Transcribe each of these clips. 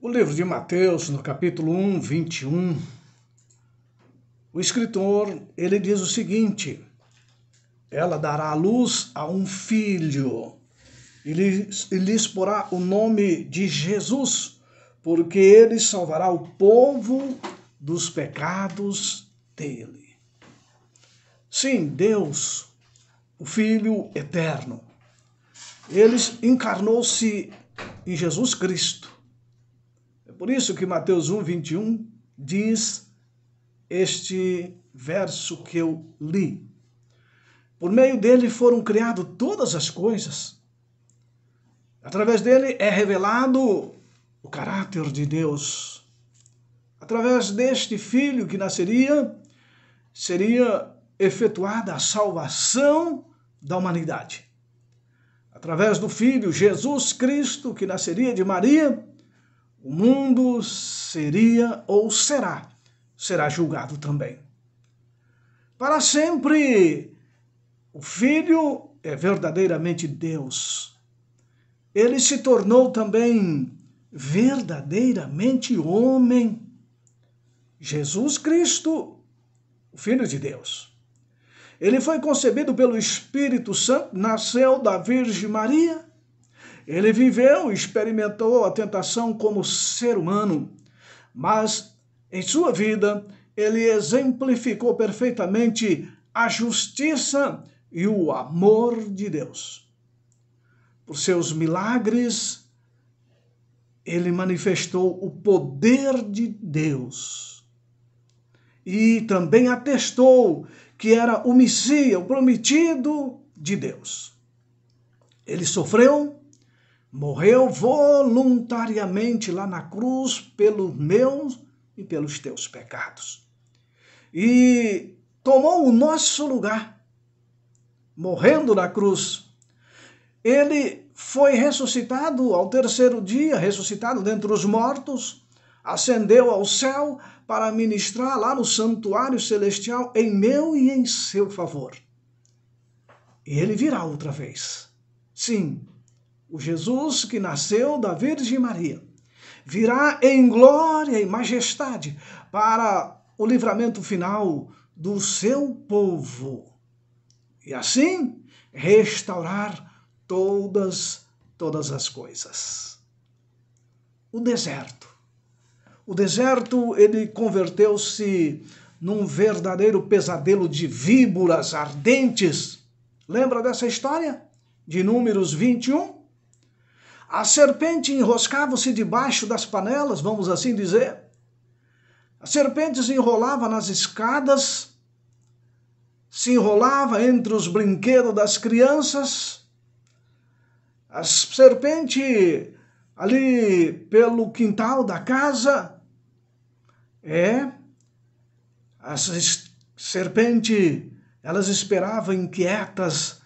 O livro de Mateus, no capítulo 1, 21, o escritor, ele diz o seguinte: ela dará à luz a um filho, e lhes porá o nome de Jesus, porque ele salvará o povo dos pecados dele. Sim, Deus, o Filho eterno, ele encarnou-se em Jesus Cristo. É por isso que Mateus 1, 21 diz este verso que eu li. Por meio dele foram criadas todas as coisas. Através dele é revelado o caráter de Deus. Através deste filho que nasceria, seria efetuada a salvação da humanidade. Através do filho Jesus Cristo, que nasceria de Maria, o mundo seria ou será julgado também. Para sempre, o Filho é verdadeiramente Deus. Ele se tornou também verdadeiramente homem. Jesus Cristo, o Filho de Deus. Ele foi concebido pelo Espírito Santo, nasceu da Virgem Maria. Ele viveu e experimentou a tentação como ser humano, mas em sua vida ele exemplificou perfeitamente a justiça e o amor de Deus. Por seus milagres, ele manifestou o poder de Deus e também atestou que era o Messias, o prometido de Deus. Ele sofreu, morreu voluntariamente lá na cruz pelos meus e pelos teus pecados. E tomou o nosso lugar, morrendo na cruz. Ele foi ressuscitado ao terceiro dia, ressuscitado dentre os mortos, ascendeu ao céu para ministrar lá no santuário celestial em meu e em seu favor. E ele virá outra vez. Sim, o Jesus que nasceu da Virgem Maria virá em glória e majestade para o livramento final do seu povo. E assim restaurar todas as coisas. O deserto. O deserto, ele converteu-se num verdadeiro pesadelo de víboras ardentes. Lembra dessa história? De Números 21? A serpente enroscava-se debaixo das panelas, vamos assim dizer. A serpente se enrolava nas escadas, se enrolava entre os brinquedos das crianças. A serpente ali pelo quintal da casa. As serpentes, elas esperavam inquietas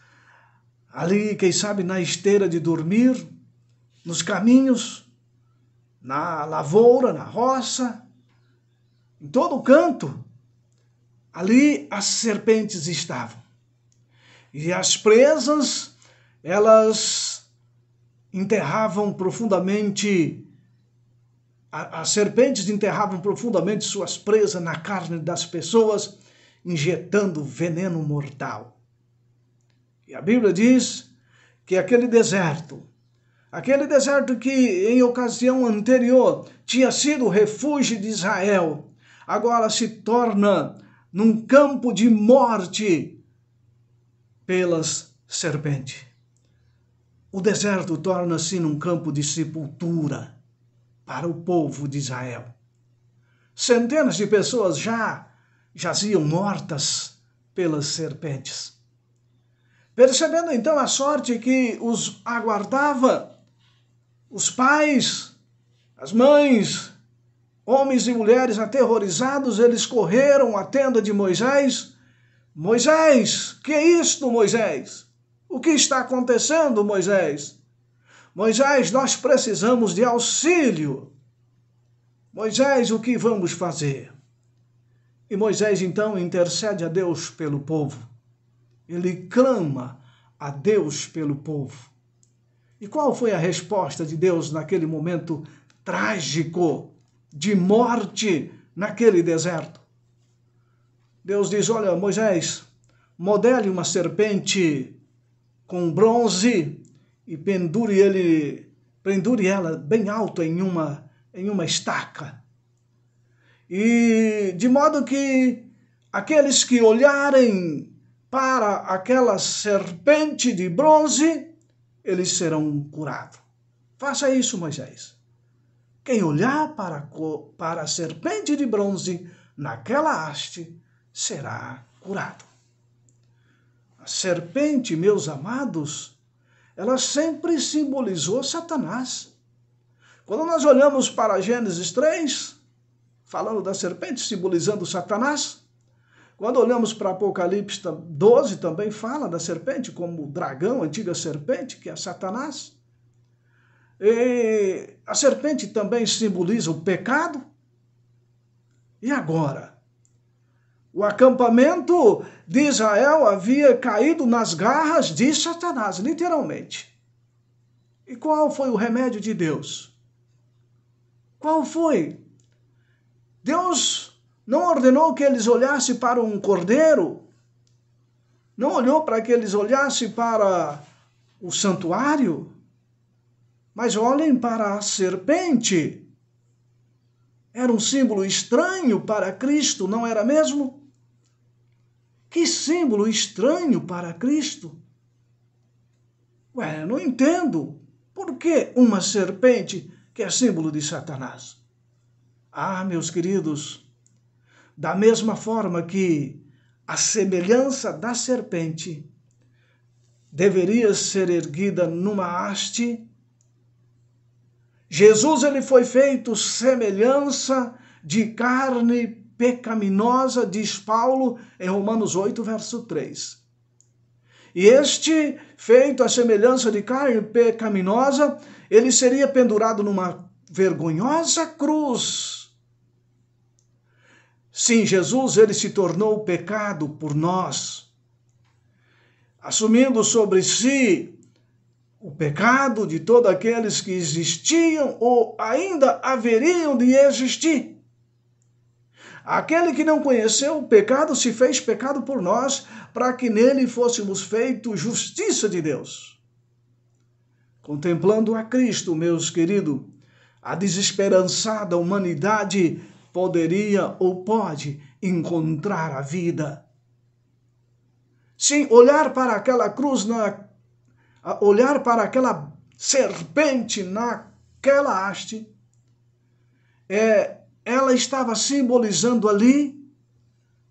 ali, quem sabe, na esteira de dormir, nos caminhos, na lavoura, na roça, em todo canto. Ali as serpentes estavam. E as presas, elas enterravam profundamente, as serpentes enterravam profundamente suas presas na carne das pessoas, injetando veneno mortal. E a Bíblia diz que aquele deserto que em ocasião anterior tinha sido o refúgio de Israel, agora se torna num campo de morte pelas serpentes. O deserto torna-se num campo de sepultura para o povo de Israel. Centenas de pessoas já jaziam mortas pelas serpentes. Percebendo então a sorte que os aguardava, os pais, as mães, homens e mulheres aterrorizados, eles correram à tenda de Moisés. Moisés, que é isto, Moisés? O que está acontecendo, Moisés? Moisés, nós precisamos de auxílio. Moisés, o que vamos fazer? E Moisés então intercede a Deus pelo povo. Ele clama a Deus pelo povo. E qual foi a resposta de Deus naquele momento trágico de morte naquele deserto. Deus diz: olha, Moisés, modele uma serpente com bronze e pendure ela bem alto em uma estaca. E de modo que aqueles que olharem para aquela serpente de bronze, eles serão curados. Faça isso, Moisés. Quem olhar para a serpente de bronze naquela haste será curado. A serpente, meus amados, ela sempre simbolizou Satanás. Quando nós olhamos para Gênesis 3, falando da serpente, simbolizando Satanás, quando olhamos para Apocalipse 12, também fala da serpente como o dragão, a antiga serpente, que é Satanás. E a serpente também simboliza o pecado. E agora? O acampamento de Israel havia caído nas garras de Satanás, literalmente. E qual foi o remédio de Deus? Qual foi? Deus não ordenou que eles olhassem para um cordeiro, não olhou para que eles olhassem para o santuário, mas olhem para a serpente. Era um símbolo estranho para Cristo, não era mesmo? Que símbolo estranho para Cristo? Ué, não entendo. Por que uma serpente que é símbolo de Satanás? Ah, meus queridos, da mesma forma que a semelhança da serpente deveria ser erguida numa haste, Jesus ele foi feito semelhança de carne pecaminosa, diz Paulo em Romanos 8, verso 3. E este, feito a semelhança de carne pecaminosa, ele seria pendurado numa vergonhosa cruz. Sim, Jesus, ele se tornou pecado por nós, assumindo sobre si o pecado de todos aqueles que existiam ou ainda haveriam de existir. Aquele que não conheceu o pecado se fez pecado por nós, para que nele fôssemos feitos justiça de Deus. Contemplando a Cristo, meus queridos, a desesperançada humanidade poderia ou pode encontrar a vida. Sim, olhar para aquela cruz, olhar para aquela serpente naquela haste, ela estava simbolizando ali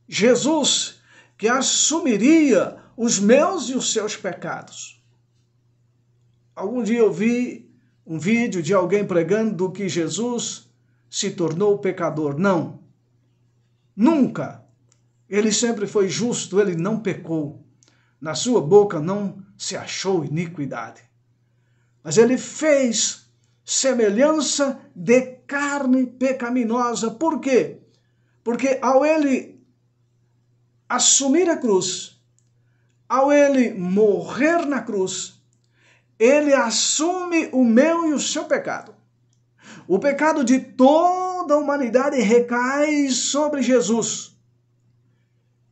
Jesus, que assumiria os meus e os seus pecados. Algum dia eu vi um vídeo de alguém pregando que Jesus se tornou pecador. Não, nunca. Ele sempre foi justo, ele não pecou. Na sua boca não se achou iniquidade. Mas ele fez semelhança de carne pecaminosa. Por quê? Porque ao ele assumir a cruz, ao ele morrer na cruz, ele assume o meu e o seu pecado. O pecado de toda a humanidade recai sobre Jesus.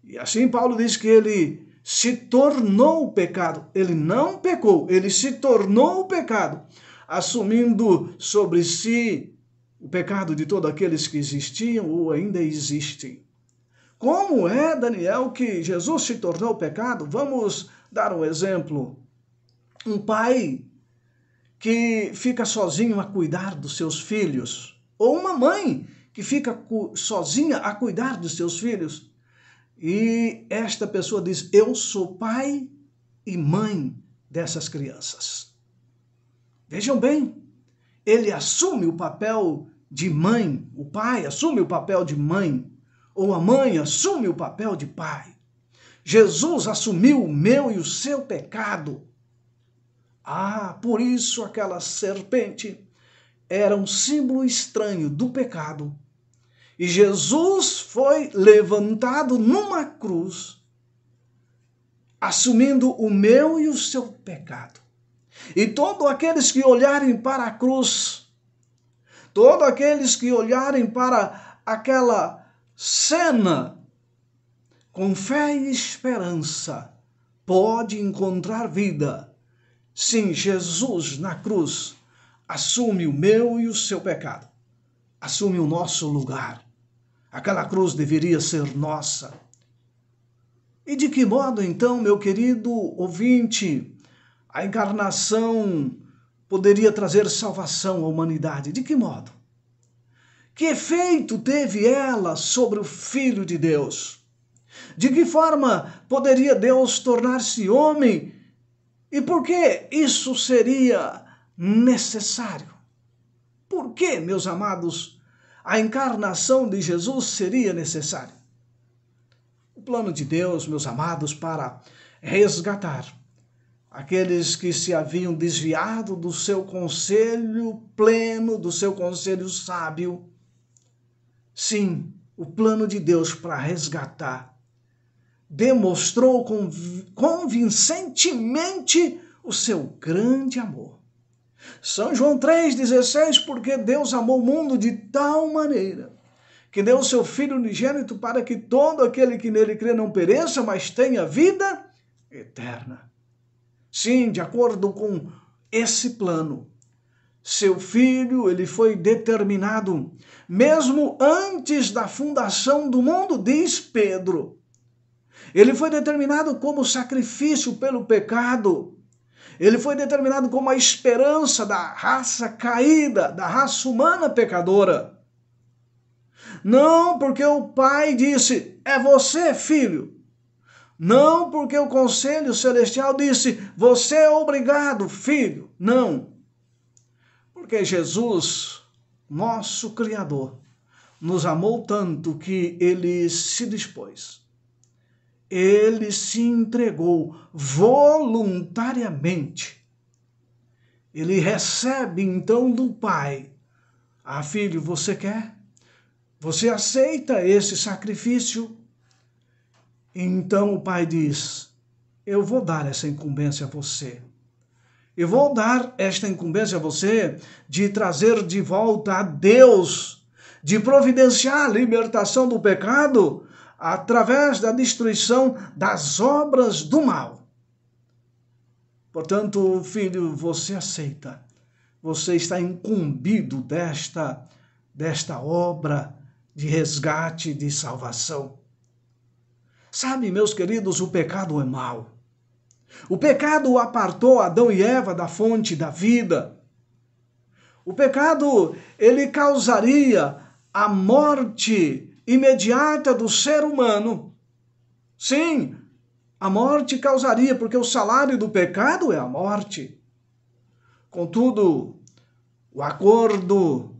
E assim Paulo diz que ele se tornou o pecado. Ele não pecou, ele se tornou o pecado, assumindo sobre si o pecado de todos aqueles que existiam ou ainda existem. Como é, Daniel, que Jesus se tornou o pecado? Vamos dar um exemplo. Um pai que fica sozinho a cuidar dos seus filhos, ou uma mãe que fica sozinha a cuidar dos seus filhos. E esta pessoa diz: eu sou pai e mãe dessas crianças. Vejam bem, ele assume o papel de mãe, o pai assume o papel de mãe, ou a mãe assume o papel de pai. Jesus assumiu o meu e o seu pecado. Ah, por isso aquela serpente era um símbolo estranho do pecado. E Jesus foi levantado numa cruz, assumindo o meu e o seu pecado. E todos aqueles que olharem para a cruz, Todos aqueles que olharem para aquela cena com fé e esperança pode encontrar vida. Sim, Jesus na cruz assume o meu e o seu pecado. Assume o nosso lugar. Aquela cruz deveria ser nossa. E de que modo, então, meu querido ouvinte, a encarnação poderia trazer salvação à humanidade? De que modo? Que efeito teve ela sobre o Filho de Deus? De que forma poderia Deus tornar-se homem? E por que isso seria necessário? Por que, meus amados, a encarnação de Jesus seria necessária? O plano de Deus, meus amados, para resgatar aqueles que se haviam desviado do seu conselho pleno, do seu conselho sábio. Sim, o plano de Deus para resgatar demonstrou convincentemente o seu grande amor. São João 3,16, porque Deus amou o mundo de tal maneira que deu o seu Filho unigênito para que todo aquele que nele crê não pereça, mas tenha vida eterna. Sim, de acordo com esse plano, seu Filho, ele foi determinado, mesmo antes da fundação do mundo, diz Pedro. Ele foi determinado como sacrifício pelo pecado. Ele foi determinado como a esperança da raça caída, da raça humana pecadora. Não porque o Pai disse, é você, filho. Não porque o Conselho Celestial disse, você é obrigado, filho. Não. Porque Jesus, nosso Criador, nos amou tanto que ele se dispôs. Ele se entregou voluntariamente. Ele recebe então do Pai. Ah, filho, você quer? Você aceita esse sacrifício? Então o Pai diz, eu vou dar essa incumbência a você. Eu vou dar esta incumbência a você de trazer de volta a Deus, de providenciar a libertação do pecado através da destruição das obras do mal. Portanto, filho, você aceita. Você está incumbido desta obra de resgate, de salvação. Sabe, meus queridos, o pecado é mau. O pecado apartou Adão e Eva da fonte da vida. O pecado, ele causaria a morte imediata do ser humano. Sim, a morte causaria, porque o salário do pecado é a morte. Contudo, o acordo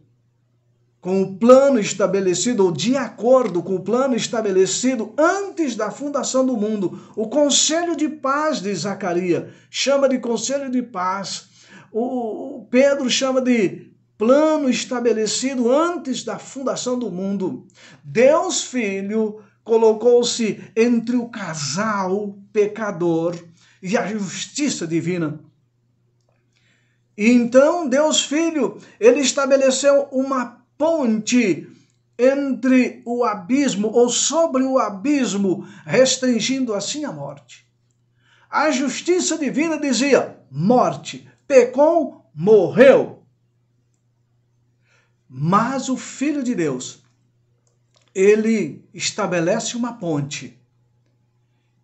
com o plano estabelecido, ou de acordo com o plano estabelecido antes da fundação do mundo, o conselho de paz de Zacarias chama de conselho de paz. O Pedro chama de plano estabelecido antes da fundação do mundo. Deus Filho colocou-se entre o casal pecador e a justiça divina. E então Deus Filho, ele estabeleceu uma ponte entre o abismo, ou sobre o abismo, restringindo assim a morte. A justiça divina dizia, morte, pecou, morreu. Mas o Filho de Deus, ele estabelece uma ponte.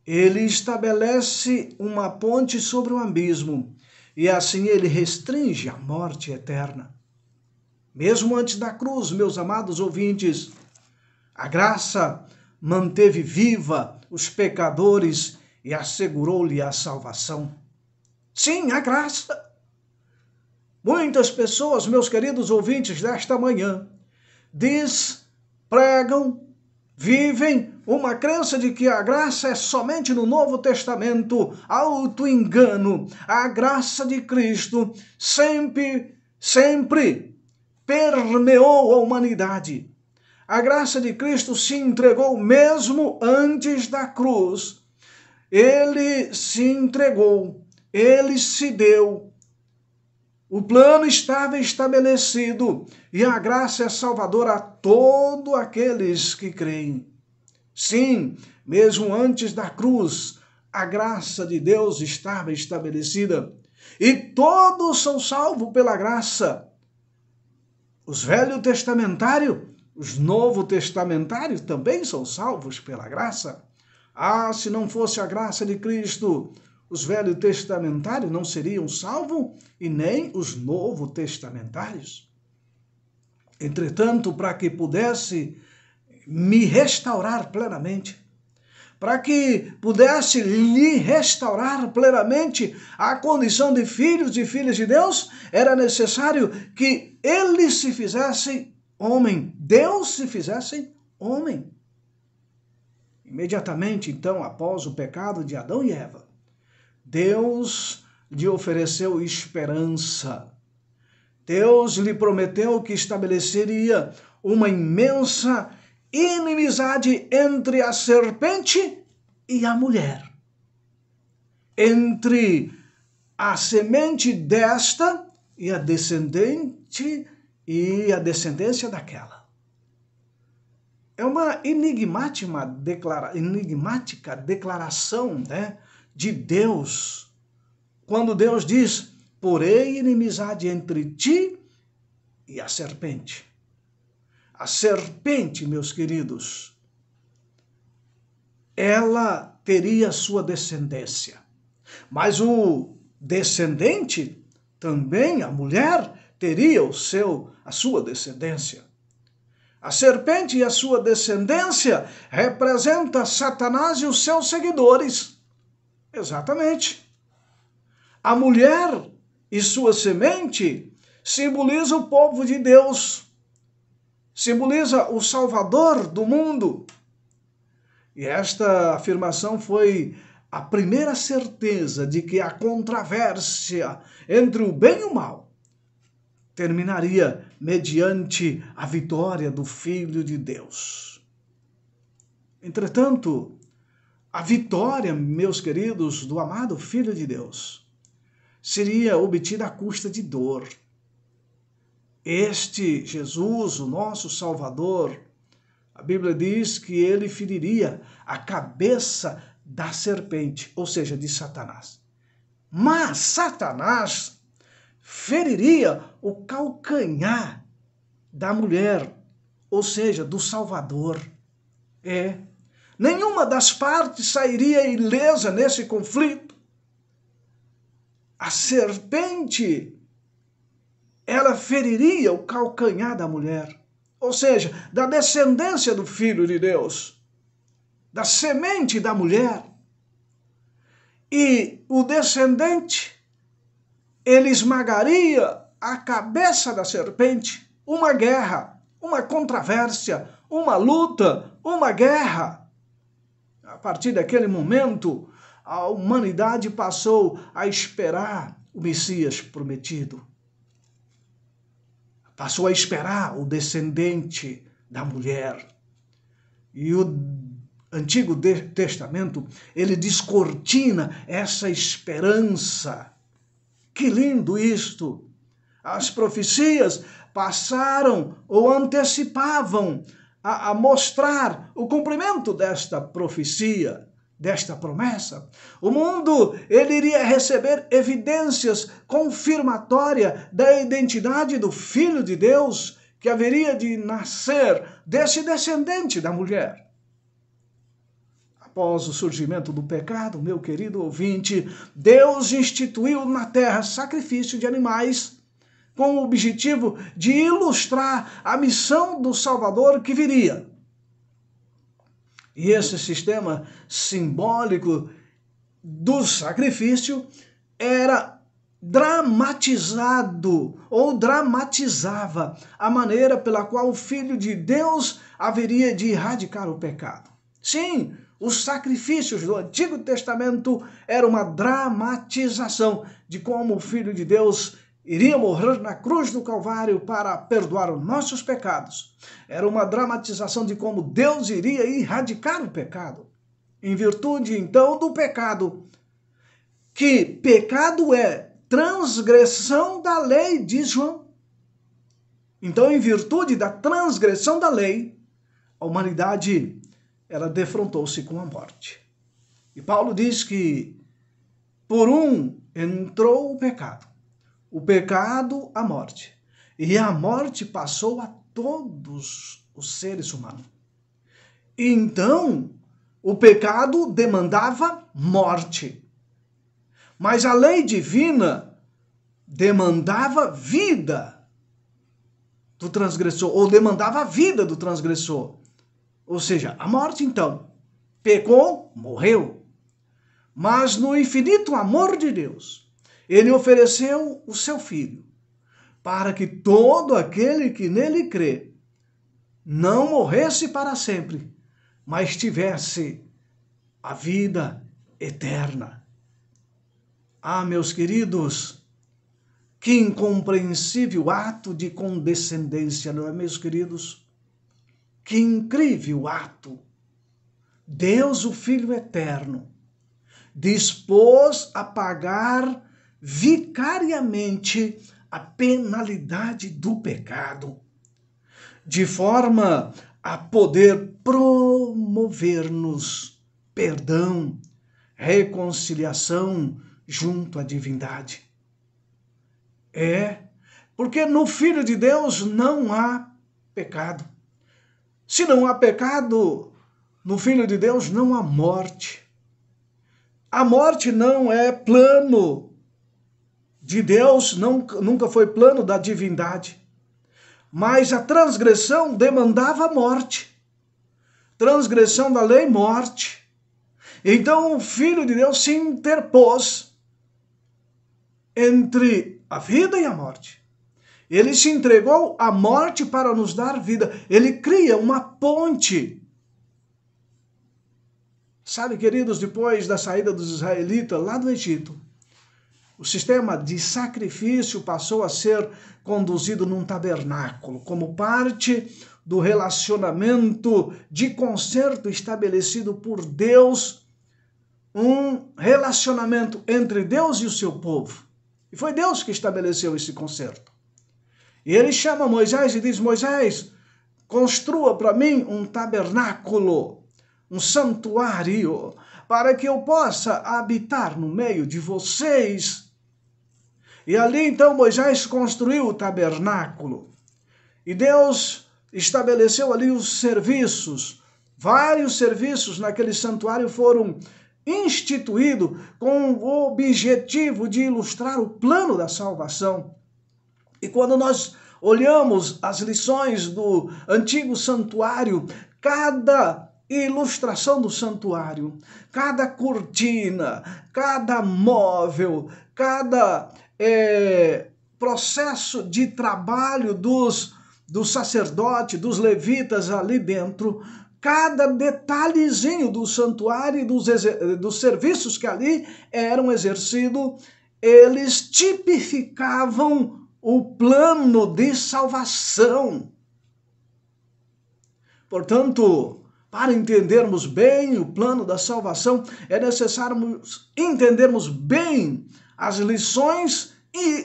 Ele estabelece uma ponte sobre o abismo, e assim ele restringe a morte eterna. Mesmo antes da cruz, meus amados ouvintes, a graça manteve viva os pecadores e assegurou-lhe a salvação. Sim, a graça. Muitas pessoas, meus queridos ouvintes desta manhã, pregam, vivem uma crença de que a graça é somente no Novo Testamento, auto-engano. A graça de Cristo sempre permeou a humanidade. A graça de Cristo se entregou mesmo antes da cruz. Ele se entregou, ele se deu. O plano estava estabelecido e a graça é salvadora a todos aqueles que creem. Sim, mesmo antes da cruz, a graça de Deus estava estabelecida e todos são salvos pela graça. Os velhos testamentários, os novos testamentários também são salvos pela graça. Ah, se não fosse a graça de Cristo, os velhos testamentários não seriam salvos e nem os novos testamentários. Entretanto, para que pudesse me restaurar plenamente, para que pudesse lhe restaurar plenamente a condição de filhos e filhas de Deus, era necessário que ele se fizesse homem, Deus se fizesse homem. Imediatamente, então, após o pecado de Adão e Eva, Deus lhe ofereceu esperança. Deus lhe prometeu que estabeleceria uma imensa inimizade entre a serpente e a mulher, entre a semente desta e a descendência daquela. É uma enigmática declaração, né, de Deus, quando Deus diz: porém inimizade entre ti e a serpente. A serpente, meus queridos, ela teria sua descendência. Mas o descendente, também a mulher, teria a sua descendência. A serpente e a sua descendência representa Satanás e os seus seguidores. Exatamente. A mulher e sua semente simboliza o povo de Deus. Simboliza o Salvador do mundo. E esta afirmação foi a primeira certeza de que a controvérsia entre o bem e o mal terminaria mediante a vitória do Filho de Deus. Entretanto, a vitória, meus queridos, do amado Filho de Deus seria obtida à custa de dor. Este Jesus, o nosso Salvador, a Bíblia diz que ele feriria a cabeça da serpente, ou seja, de Satanás. Mas Satanás feriria o calcanhar da mulher, ou seja, do Salvador. Nenhuma das partes sairia ilesa nesse conflito. A serpente, ela feriria o calcanhar da mulher, ou seja, da descendência do Filho de Deus, da semente da mulher. E o descendente, ele esmagaria a cabeça da serpente. Uma guerra, uma controvérsia, uma luta, uma guerra. A partir daquele momento, a humanidade passou a esperar o Messias prometido. Passou a esperar o descendente da mulher. E o Antigo Testamento, ele descortina essa esperança. Que lindo isto! As profecias passaram ou antecipavam a mostrar o cumprimento desta profecia, desta promessa. O mundo, ele iria receber evidências confirmatórias da identidade do Filho de Deus, que haveria de nascer desse descendente da mulher. Após o surgimento do pecado, meu querido ouvinte, Deus instituiu na terra sacrifício de animais com o objetivo de ilustrar a missão do Salvador que viria. E esse sistema simbólico do sacrifício era dramatizado ou dramatizava a maneira pela qual o Filho de Deus haveria de erradicar o pecado. Sim, os sacrifícios do Antigo Testamento eram uma dramatização de como o Filho de Deus iria morrer na cruz do Calvário para perdoar os nossos pecados. Era uma dramatização de como Deus iria erradicar o pecado. Em virtude, então, do pecado, que pecado é transgressão da lei, diz João. Então, em virtude da transgressão da lei, a humanidade, ela defrontou-se com a morte. E Paulo diz que por um entrou o pecado, a morte. E a morte passou a todos os seres humanos. Então, o pecado demandava morte. Mas a lei divina demandava vida do transgressor, ou demandava a vida do transgressor. Ou seja, a morte, então, pecou, morreu. Mas no infinito amor de Deus, ele ofereceu o seu Filho, para que todo aquele que nele crê não morresse para sempre, mas tivesse a vida eterna. Ah, meus queridos, que incompreensível ato de condescendência, não é, meus queridos? Que incrível ato! Deus, o Filho eterno, dispôs a pagar vicariamente a penalidade do pecado, de forma a poder promover-nos perdão, reconciliação junto à divindade. Porque no Filho de Deus não há pecado. Se não há pecado, no Filho de Deus não há morte. A morte não é plano de Deus, nunca foi plano da divindade. Mas a transgressão demandava morte. Transgressão da lei, morte. Então o Filho de Deus se interpôs entre a vida e a morte. Ele se entregou à morte para nos dar vida. Ele cria uma ponte. Sabe, queridos, depois da saída dos israelitas lá do Egito, o sistema de sacrifício passou a ser conduzido num tabernáculo, como parte do relacionamento de concerto estabelecido por Deus, um relacionamento entre Deus e o seu povo. E foi Deus que estabeleceu esse concerto. E ele chama Moisés e diz: Moisés, construa para mim um tabernáculo, um santuário, para que eu possa habitar no meio de vocês. E ali então Moisés construiu o tabernáculo. E Deus estabeleceu ali os serviços. Vários serviços naquele santuário foram instituídos com o objetivo de ilustrar o plano da salvação. E quando nós olhamos as lições do antigo santuário, cada ilustração do santuário, cada cortina, cada móvel, cada processo de trabalho dos sacerdotes, dos levitas ali dentro, cada detalhezinho do santuário e dos serviços que ali eram exercidos, eles tipificavam o plano de salvação. Portanto, para entendermos bem o plano da salvação, é necessário entendermos bem as lições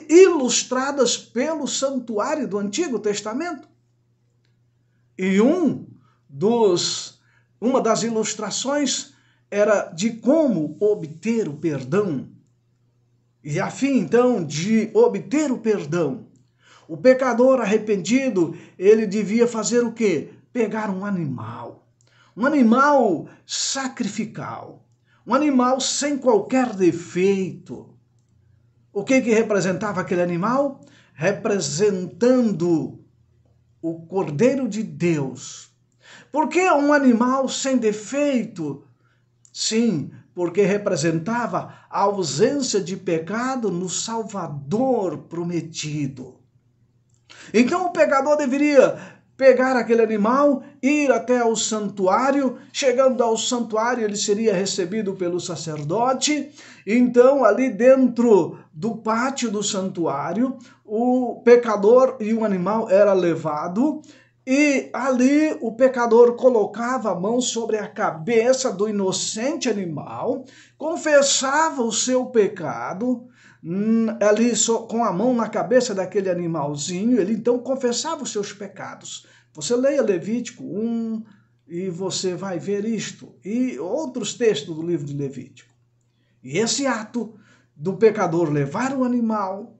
ilustradas pelo santuário do Antigo Testamento. E uma das ilustrações era de como obter o perdão. E a fim, então, de obter o perdão, o pecador arrependido, ele devia fazer o quê? Pegar um animal sacrificial, um animal sem qualquer defeito. O que representava aquele animal? Representando o Cordeiro de Deus. Por que um animal sem defeito? Sim, porque representava a ausência de pecado no Salvador prometido. Então o pecador deveria pegar aquele animal, ir até o santuário. Chegando ao santuário, ele seria recebido pelo sacerdote. Então, ali dentro do pátio do santuário, o pecador e o animal era levado. E ali o pecador colocava a mão sobre a cabeça do inocente animal, confessava o seu pecado, ali com a mão na cabeça daquele animalzinho, ele então confessava os seus pecados. Você leia Levítico 1 e você vai ver isto, e outros textos do livro de Levítico. E esse ato do pecador levar o animal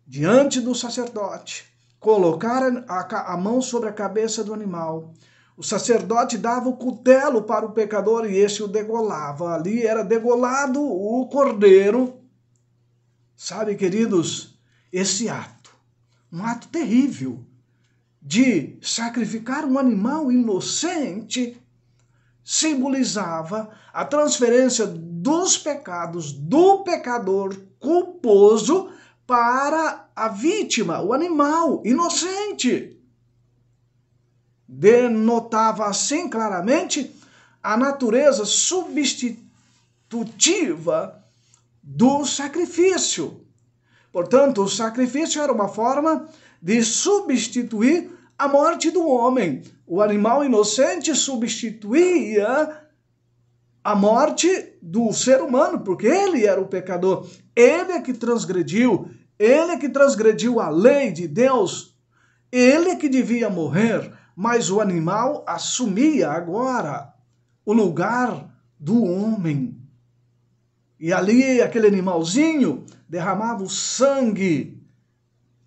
diante do sacerdote, colocar a mão sobre a cabeça do animal, o sacerdote dava o cutelo para o pecador e esse o degolava. Ali era degolado o cordeiro. Sabe, queridos, esse ato, um ato terrível de sacrificar um animal inocente, simbolizava a transferência dos pecados do pecador culposo para a vítima, o animal inocente. Denotava assim claramente a natureza substitutiva do sacrifício. Portanto, o sacrifício era uma forma de substituir a morte do homem. O animal inocente substituía a morte do ser humano, porque ele era o pecador. Ele é que transgrediu a lei de Deus. Ele é que devia morrer, mas o animal assumia agora o lugar do homem. E ali, aquele animalzinho derramava o sangue,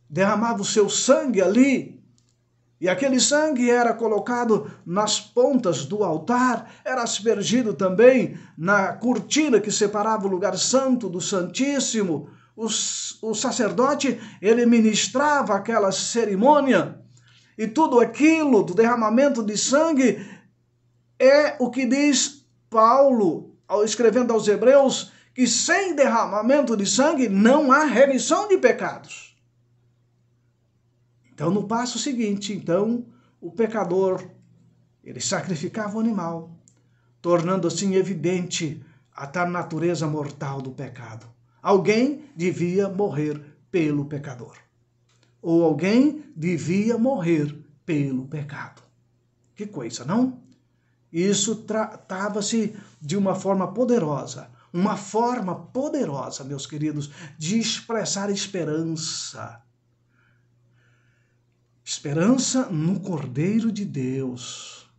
derramava o seu sangue ali. E aquele sangue era colocado nas pontas do altar, era aspergido também na cortina que separava o lugar santo do santíssimo. O sacerdote, ele ministrava aquela cerimônia. E tudo aquilo do derramamento de sangue é o que diz Paulo, ao escrevendo aos Hebreus, que sem derramamento de sangue não há remissão de pecados. Então, no passo seguinte, então, o pecador, ele sacrificava o animal, tornando assim evidente a tal natureza mortal do pecado. Alguém devia morrer pelo pecador. Ou alguém devia morrer pelo pecado. Que coisa, não? Isso tratava-se de uma forma poderosa, meus queridos, de expressar esperança. Esperança no Cordeiro de Deus,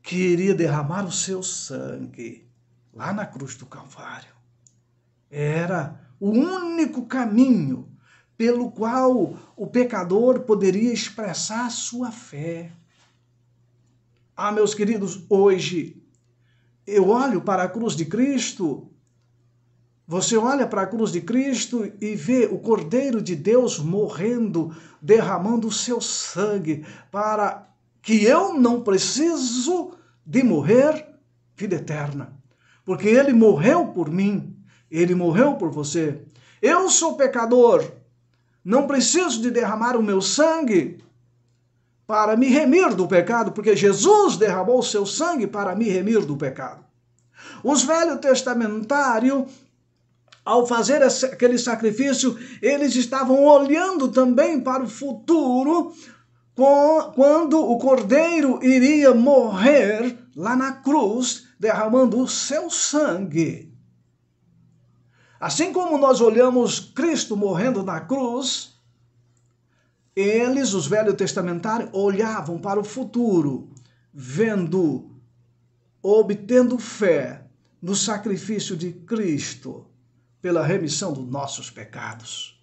que iria derramar o seu sangue lá na cruz do Calvário. Era o único caminho pelo qual o pecador poderia expressar sua fé. Ah, meus queridos, hoje eu olho para a cruz de Cristo. Você olha para a cruz de Cristo e vê o Cordeiro de Deus morrendo, derramando o seu sangue, para que eu não preciso de morrer vida eterna. Porque ele morreu por mim, ele morreu por você. Eu sou pecador, não preciso de derramar o meu sangue para me remir do pecado, porque Jesus derramou o seu sangue para me remir do pecado. Os velhos testamentários, ao fazer aquele sacrifício, eles estavam olhando também para o futuro, quando o Cordeiro iria morrer lá na cruz, derramando o seu sangue. Assim como nós olhamos Cristo morrendo na cruz, eles, os velhos testamentários, olhavam para o futuro, obtendo fé no sacrifício de Cristo, pela remissão dos nossos pecados.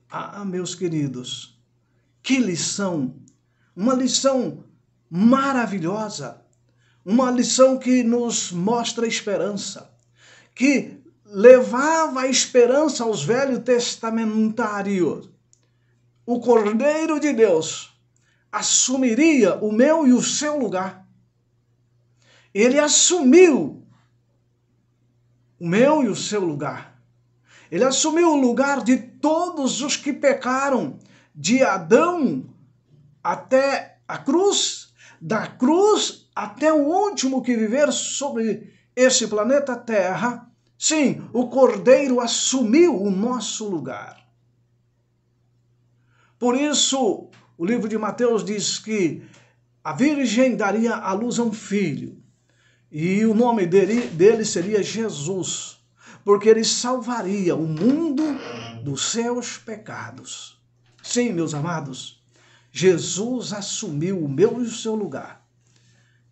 Ah, meus queridos, que lição! Uma lição maravilhosa, uma lição que nos mostra esperança, que levava a esperança aos velhos testamentários. O Cordeiro de Deus assumiria o meu e o seu lugar. Ele assumiu o meu e o seu lugar. Ele assumiu o lugar de todos os que pecaram, de Adão até a cruz, da cruz até o último que viver sobre esse planeta Terra. Sim, o Cordeiro assumiu o nosso lugar. Por isso, o livro de Mateus diz que a Virgem daria à luz a um filho, e o nome dele seria Jesus, porque ele salvaria o mundo dos seus pecados. Sim, meus amados, Jesus assumiu o meu e o seu lugar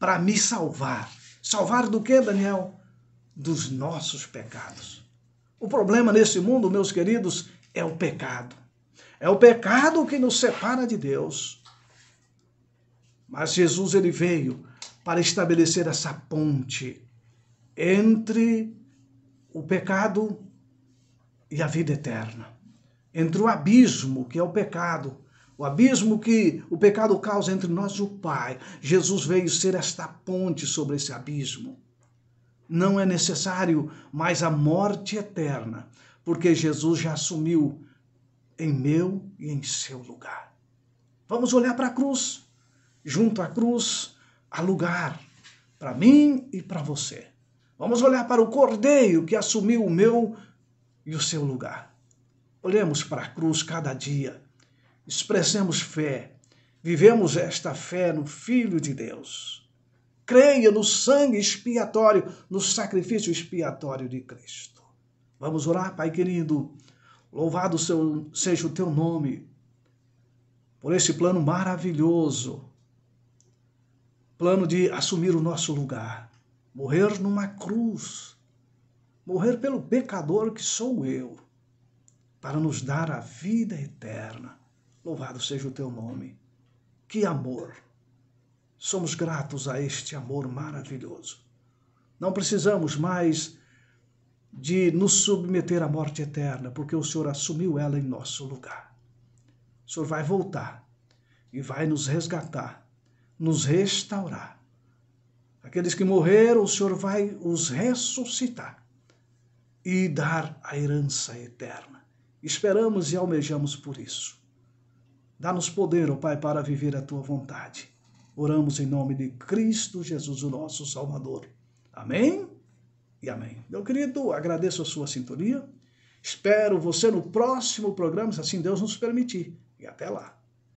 para me salvar. Salvar do quê, Daniel? Dos nossos pecados. O problema nesse mundo, meus queridos, é o pecado. É o pecado que nos separa de Deus. Mas Jesus, ele veio para estabelecer essa ponte entre o pecado e a vida eterna. Entre o abismo, que é o pecado, o abismo que o pecado causa entre nós e o Pai. Jesus veio ser esta ponte sobre esse abismo. Não é necessário mais a morte eterna, porque Jesus já assumiu em meu e em seu lugar. Vamos olhar para a cruz. Junto à cruz, há lugar para mim e para você. Vamos olhar para o Cordeiro que assumiu o meu e o seu lugar. Olhemos para a cruz cada dia. Expressemos fé. Vivemos esta fé no Filho de Deus. Creia no sangue expiatório, no sacrifício expiatório de Cristo. Vamos orar, Pai querido. Louvado seja o teu nome por esse plano maravilhoso. Plano de assumir o nosso lugar. Morrer numa cruz. Morrer pelo pecador que sou eu. Para nos dar a vida eterna. Louvado seja o teu nome. Que amor! Somos gratos a este amor maravilhoso. Não precisamos mais de nos submeter à morte eterna, porque o Senhor assumiu ela em nosso lugar. O Senhor vai voltar e vai nos resgatar, nos restaurar. Aqueles que morreram, o Senhor vai os ressuscitar e dar a herança eterna. Esperamos e almejamos por isso. Dá-nos poder, ó Pai, para viver a tua vontade. Oramos em nome de Cristo Jesus, o nosso Salvador. Amém e amém. Meu querido, agradeço a sua sintonia. Espero você no próximo programa, se assim Deus nos permitir. E até lá.